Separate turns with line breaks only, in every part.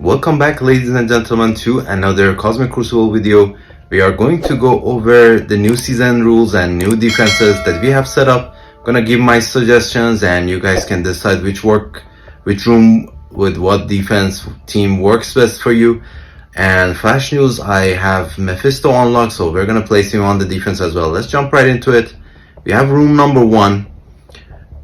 Welcome back, ladies and gentlemen, to another Cosmic Crucible video. We are going to go over the new season rules and new defenses that we have set up. I'm gonna give my suggestions and you guys can decide which room with what defense team works best for you. And flash news, I have Mephisto unlocked, so we're gonna place him on the defense as well. Let's jump right into it. We have room number 1,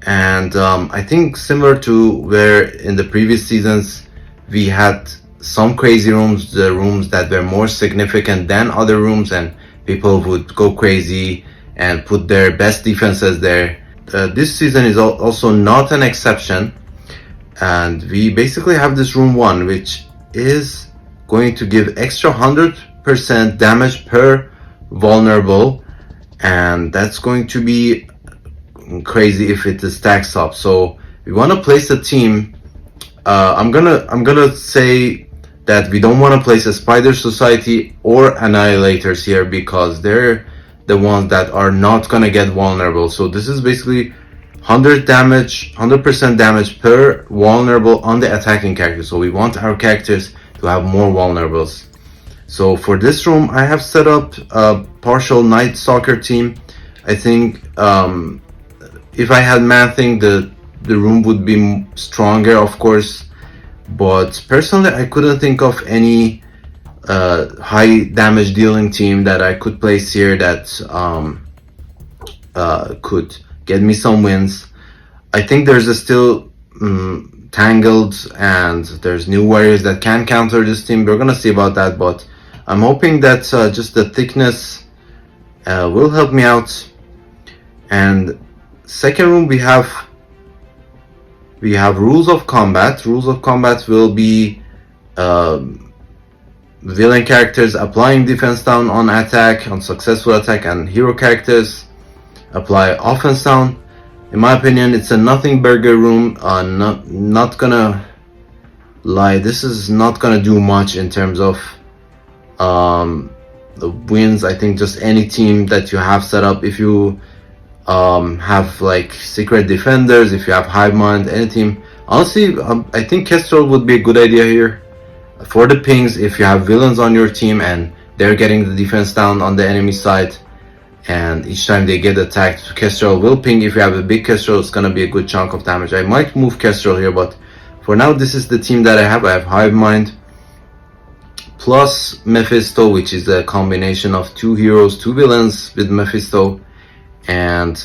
and I think similar to where in the previous seasons we had some crazy rooms, the rooms that were more significant than other rooms, and people would go crazy and put their best defenses there. This season is also not an exception, and we basically have this room 1, which is going to give extra 100% damage per vulnerable, and that's going to be crazy if it stacks up. So we want to place a team. I'm gonna say that we don't want to place a Spider Society or Annihilators here because they're the ones that are not gonna get vulnerable. So this is basically 100% damage per vulnerable on the attacking character. So we want our characters to have more vulnerables. So for this room, I have set up a partial Night Stalker team. I think if I had Man-Thing, the room would be stronger, of course, but personally I couldn't think of any high damage dealing team that I could place here that could get me some wins. I think there's still Tangled, and there's new warriors that can counter this team. We're gonna see about that, but I'm hoping that just the thickness will help me out. And second room, we have rules of combat. Rules of combat will be villain characters applying defense down on attack, on successful attack, and hero characters apply offense down. In my opinion, it's a nothing burger room. Not gonna lie, this is not gonna do much in terms of the wins. I think just any team that you have set up, if you have like secret defenders, if you have hive mind, any team, honestly, I think Kestrel would be a good idea here for the pings. If you have villains on your team and they're getting the defense down on the enemy side, and each time they get attacked, Kestrel will ping. If you have a big Kestrel, it's gonna be a good chunk of damage. I might move Kestrel here, but for now this is the team that I have. I have hive mind plus Mephisto, which is a combination of 2 heroes, 2 villains with Mephisto. And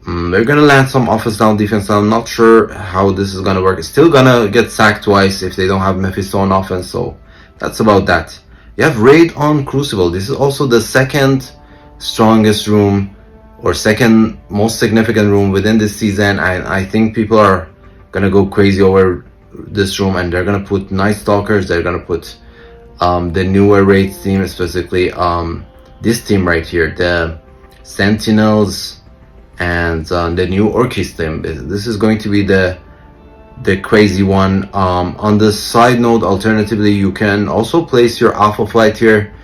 they're gonna land some offense down, defense down. I'm not sure how this is gonna work. It's still gonna get sacked twice if they don't have Mephisto on offense, so that's about that. You have Raid on Crucible. This is also the second strongest room, or second most significant room within this season, and I think people are gonna go crazy over this room, and they're gonna put Night Stalkers, they're gonna put the newer Raid team, specifically this team right here, the Sentinels, and the new Orchis team. This is going to be the crazy one. On the side note, alternatively, you can also place your Alpha Flight here.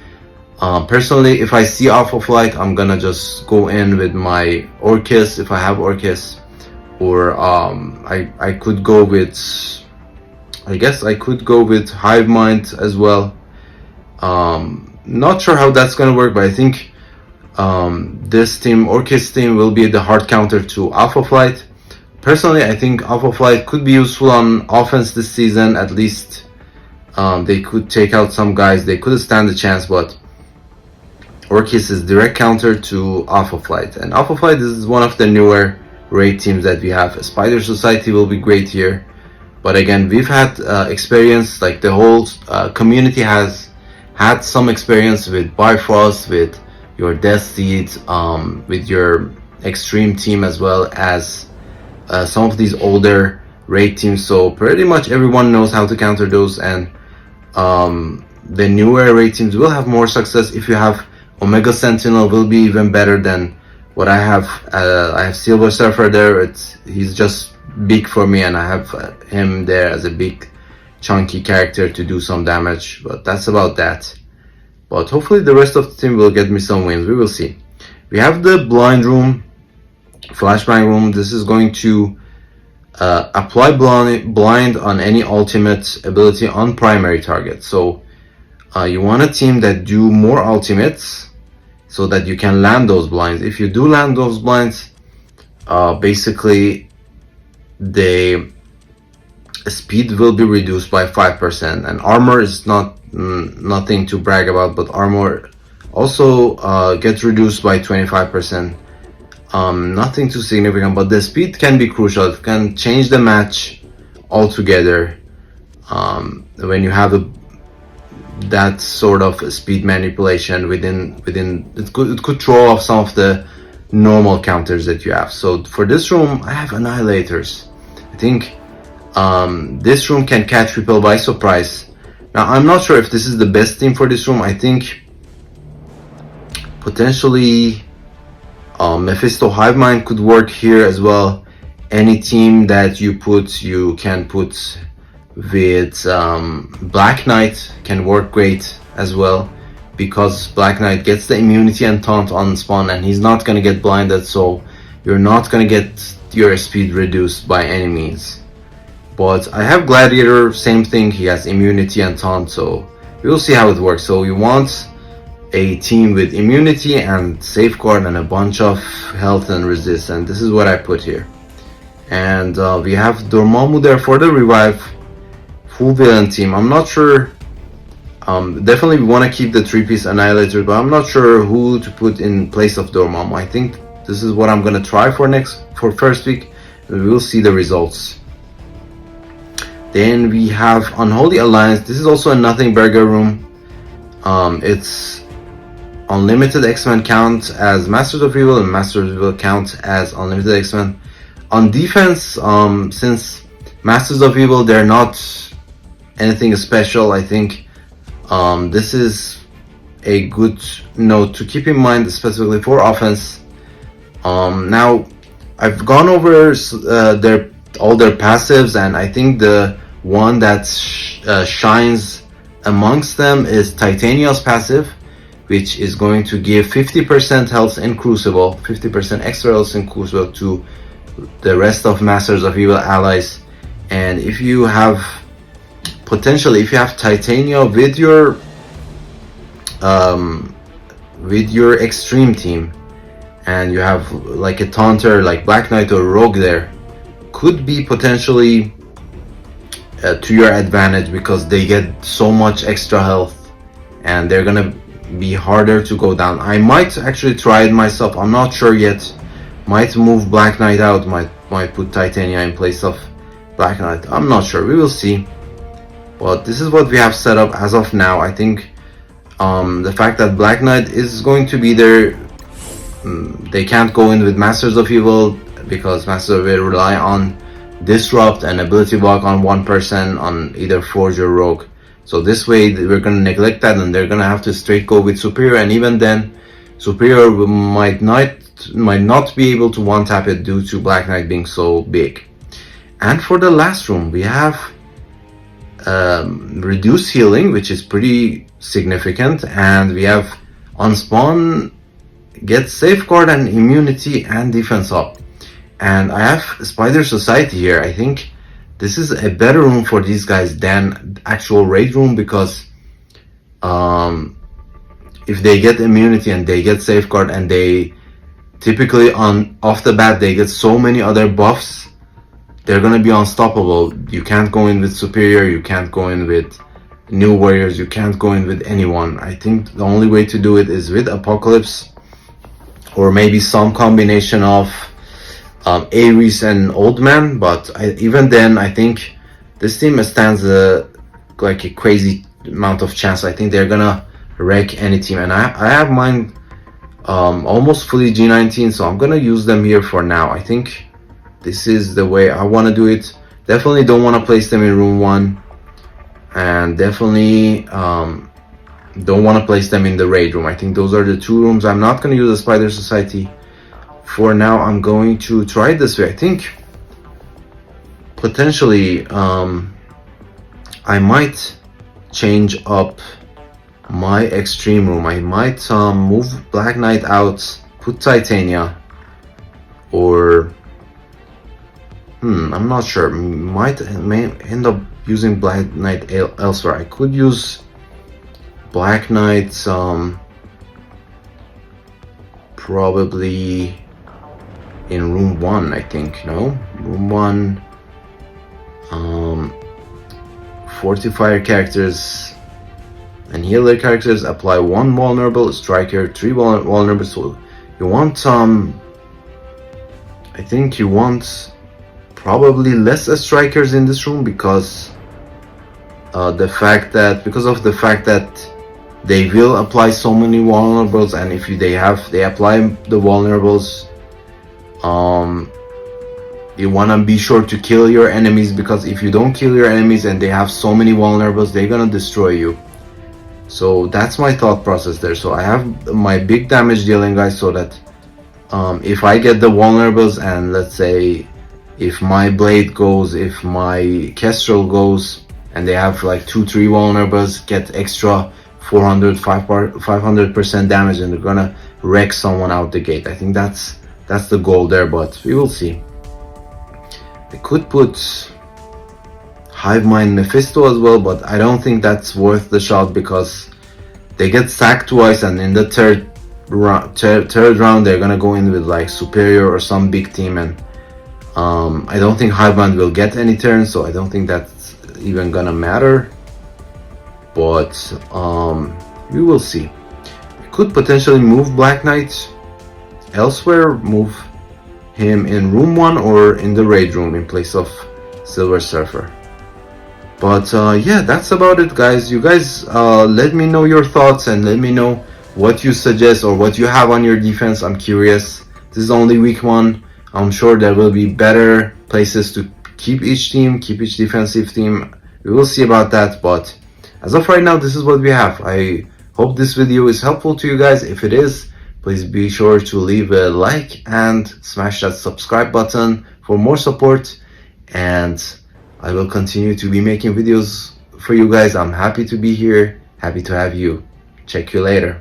Personally, if I see Alpha Flight, I'm gonna just go in with my Orchis if I have Orchis, or I could go with, I guess I could go with Hive Mind as well. Not sure how that's gonna work, but I think this team, Orchis team, will be the hard counter to Alpha Flight. Personally, I think Alpha Flight could be useful on offense this season. At least they could take out some guys, they could stand a chance, but Orchis is direct counter to Alpha Flight, and Alpha Flight is one of the newer raid teams that we have. Spider Society will be great here, but again, we've had experience, like the whole community has had some experience with Bifrost, with your Death Seed, with your Extreme team, as well as some of these older raid teams. So pretty much everyone knows how to counter those, and the newer raid teams will have more success. If you have Omega Sentinel, will be even better than what I have. I have Silver Surfer there. He's just big for me, and I have him there as a big chunky character to do some damage, but that's about that. But hopefully the rest of the team will get me some wins. We will see. We have the blind room, flashbang room. This is going to Apply blind on any ultimate ability on primary target. So you want a team that do more ultimates so that you can land those blinds. If you do land those blinds, basically the speed will be reduced by 5%, and armor is nothing to brag about, but armor also gets reduced by 25%. Nothing too significant, but the speed can be crucial. It can change the match altogether when you have that sort of speed manipulation within it could throw off some of the normal counters that you have. So for this room, I have annihilators. I think this room can catch people by surprise. Now I'm not sure if this is the best team for this room. I think potentially Mephisto Hivemind could work here as well. Any team that you can put with Black Knight can work great as well, because Black Knight gets the immunity and taunt on spawn, and he's not gonna get blinded, so you're not gonna get your speed reduced by any means. But I have Gladiator, same thing, he has immunity and taunt, so we'll see how it works. So you want a team with immunity and safeguard and a bunch of health and resist, and this is what I put here. And we have Dormammu there for the revive. Full villain team. I'm not sure. Definitely we want to keep the 3-piece annihilator, but I'm not sure who to put in place of Dormammu. I think this is what I'm gonna try for first week, and we will see the results. Then we have Unholy Alliance. This is also a Nothing Burger room. It's unlimited X-Men count as Masters of Evil, and Masters of Evil count as unlimited X-Men. On defense, since Masters of Evil, they're not anything special, I think this is a good note to keep in mind, specifically for offense. Now I've gone over all their passives, and I think the one that shines amongst them is Titania's passive, which is going to give 50% health in Crucible, 50% extra health in Crucible to the rest of Masters of Evil allies. And if you have Titania with your extreme team, and you have like a taunter like Black Knight or Rogue there, could be potentially to your advantage, because they get so much extra health and they're gonna be harder to go down. I might actually try it myself, I'm not sure yet. Might move Black Knight out, might put Titania in place of Black Knight, I'm not sure, we will see. But this is what we have set up as of now. I think the fact that Black Knight is going to be there, they can't go in with Masters of Evil, because Masters of Evil rely on Disrupt and Ability Block on one person, on either Forge or Rogue. So this way we're going to neglect that, and they're going to have to straight go with Superior, and even then Superior might not be able to one-tap it due to Black Knight being so big. And for the last room, we have reduce healing, which is pretty significant, and we have on spawn get safeguard and immunity and defense up. And I have Spider Society here. I think this is a better room for these guys than actual raid room, because if they get immunity and they get safeguard, and they typically off the bat they get so many other buffs, they're gonna be unstoppable. You can't go in with Superior, you can't go in with New Warriors, you can't go in with anyone. I think the only way to do it is with Apocalypse, or maybe some combination of Ares and Old Man. But even then, I think this team stands like a crazy amount of chance. I think they're gonna wreck any team, and I have mine almost fully G19, so I'm gonna use them here for now. I think this is the way I want to do it. Definitely don't want to place them in room 1, and definitely don't want to place them in the raid room. I think those are the two rooms. I'm not going to use the Spider Society for now. I'm going to try it this way. I think potentially I might change up my extreme room. I might move Black Knight out, put Titania, or I'm not sure. May end up using Black Knight elsewhere. I could use Black Knight probably in room 1, I think. No, room 1. Fortifier characters and healer characters apply 1 vulnerable, striker 3 vulnerable. So you want I think you want probably less strikers in this room because of the fact that they will apply so many vulnerables, and if they apply the vulnerables, you want to be sure to kill your enemies, because if you don't kill your enemies and they have so many vulnerables, they're gonna destroy you. So that's my thought process there. So I have my big damage dealing guys, so that if I get the vulnerables, and let's say if my blade goes, if my kestrel goes, and they have like 2-3 vulnerables, get extra 500% damage, and they're gonna wreck someone out the gate. I think that's the goal there, but we will see. I could put Hive Mind Mephisto as well, but I don't think that's worth the shot, because they get sacked twice, and in the third round they're gonna go in with like Superior or some big team, and I don't think Hive Mind will get any turns, so I don't think that's even gonna matter. But we will see. I could potentially move Black Knight elsewhere, move him in room 1 or in the raid room in place of Silver Surfer. But yeah, that's about it guys. You guys let me know your thoughts, and let me know what you suggest or what you have on your defense. I'm curious. This is only week 1. I'm sure there will be better places to keep each defensive team. We will see about that, but as of right now, this is what we have. I hope this video is helpful to you guys. If it is, please be sure to leave a like and smash that subscribe button for more support, and I will continue to be making videos for you guys. I'm happy to be here, happy to have you. Check you later.